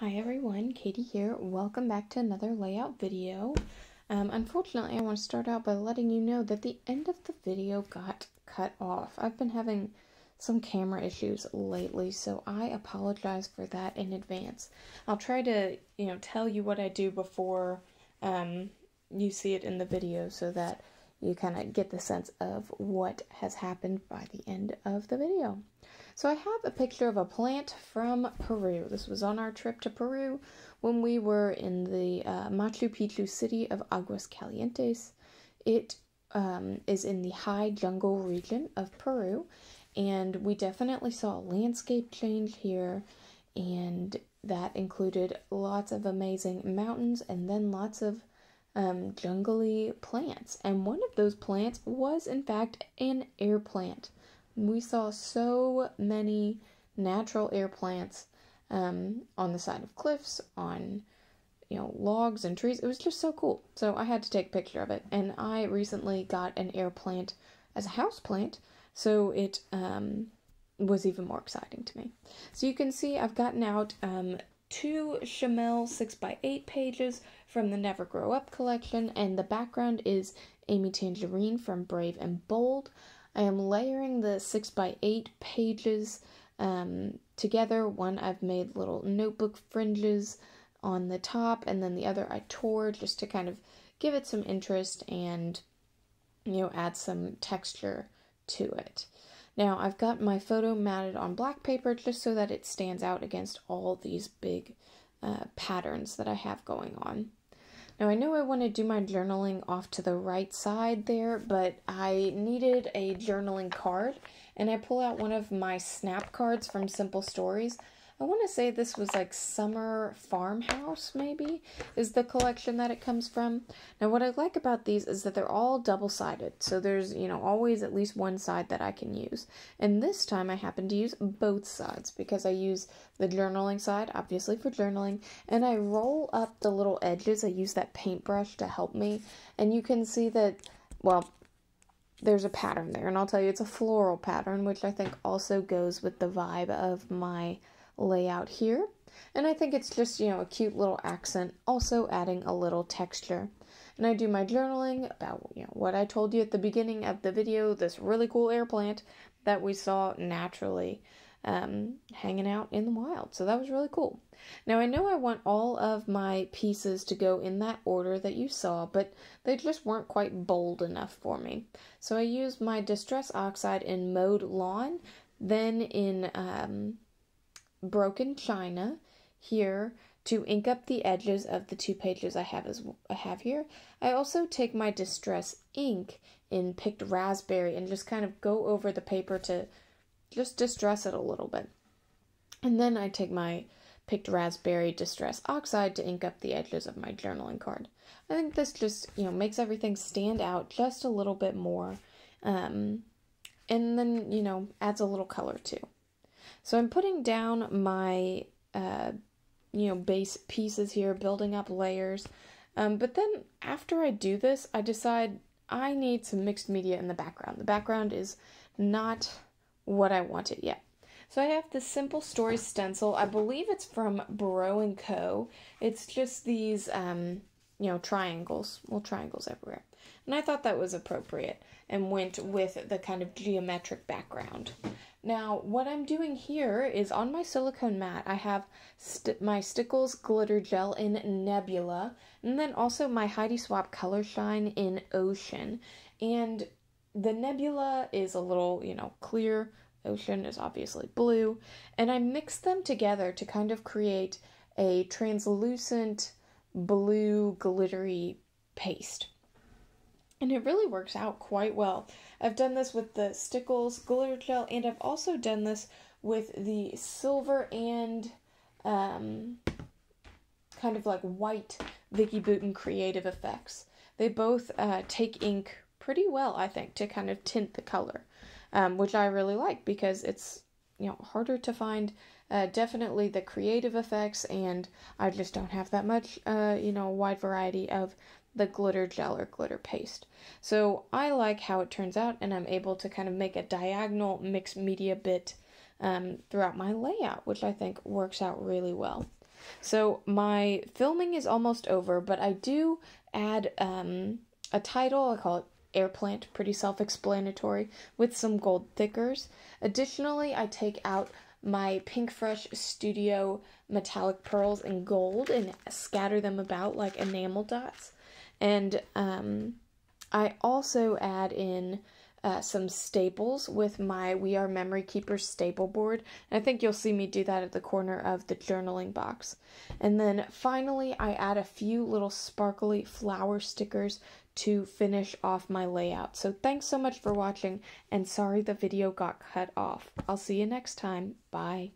Hi everyone, Katie here. Welcome back to another layout video. Unfortunately, I want to start out by letting you know that the end of the video got cut off. I've been having some camera issues lately, so I apologize for that in advance. I'll try to, tell you what I do before you see it in the video so that you kind of get the sense of what has happened by the end of the video. So I have a picture of a plant from Peru. This was on our trip to Peru when we were in the Machu Picchu city of Aguascalientes. It is in the high jungle region of Peru, and we definitely saw a landscape change here, and that included lots of amazing mountains and then lots of jungly plants. And one of those plants was, in fact, an air plant. We saw so many natural air plants on the side of cliffs, on logs and trees. It was just so cool. So I had to take a picture of it. And I recently got an air plant as a house plant, so it was even more exciting to me. So you can see I've gotten out 2 Chamel 6x8 pages from the Never Grow Up collection, and the background is Amy Tangerine from Brave and Bold. I am layering the 6x8 pages together. One I've made little notebook fringes on the top, and then the other I tore just to kind of give it some interest and, add some texture to it. Now, I've got my photo mounted on black paper just so that it stands out against all these big patterns that I have going on. Now, I know I want to do my journaling off to the right side there, but I needed a journaling card, and I pull out one of my snap cards from Simple Stories. I want to say this was like Summer Farmhouse, maybe, is the collection that it comes from. Now, what I like about these is that they're all double-sided, so there's, always at least one side that I can use. And this time I happen to use both sides because I use the journaling side, obviously for journaling, and I roll up the little edges. I use that paintbrush to help me, and you can see that, well, there's a pattern there, and I'll tell you it's a floral pattern, which I think also goes with the vibe of my layout here. And I think it's just, a cute little accent, also adding a little texture. And I do my journaling about, what I told you at the beginning of the video, this really cool air plant that we saw naturally hanging out in the wild. So that was really cool. Now, I know I want all of my pieces to go in that order that you saw, but they just weren't quite bold enough for me. So I used my Distress Oxide in Mowed Lawn, then in Broken China here to ink up the edges of the 2 pages I have here. I also take my Distress ink in Picked Raspberry and just kind of go over the paper to just distress it a little bit. And then I take my Picked Raspberry Distress Oxide to ink up the edges of my journaling card. I think this just, makes everything stand out just a little bit more, and then, adds a little color too. So I'm putting down my, base pieces here, building up layers. But then after I do this, I decide I need some mixed media in the background. The background is not what I wanted yet. So I have this Simple Stories stencil. I believe it's from Bro & Co. It's just these, triangles. Well, triangles everywhere. And I thought that was appropriate and went with the kind of geometric background. Now, what I'm doing here is on my silicone mat, I have my Stickles Glitter Gel in Nebula, and then also my Heidi Swapp Color Shine in Ocean. And the Nebula is a little, clear. Ocean is obviously blue. And I mix them together to kind of create a translucent blue glittery paste. And it really works out quite well. I've done this with the Stickles Glitter Gel, and I've also done this with the silver and kind of like white Vicki Boutin Creative Effects. They both take ink pretty well, I think, to kind of tint the color, which I really like because it's, harder to find definitely the creative effects, and I just don't have that much, wide variety of the glitter gel or glitter paste. So I like how it turns out, and I'm able to kind of make a diagonal mixed media bit throughout my layout, which I think works out really well. So my filming is almost over, but I do add a title. I call it Air Plant, pretty self-explanatory, with some gold thickers. Additionally, I take out my Pink Fresh Studio metallic pearls in gold and scatter them about like enamel dots. And I also add in some staples with my We Are Memory Keepers staple board. And I think you'll see me do that at the corner of the journaling box. And then finally, I add a few little sparkly flower stickers to finish off my layout. So thanks so much for watching, and sorry the video got cut off. I'll see you next time. Bye.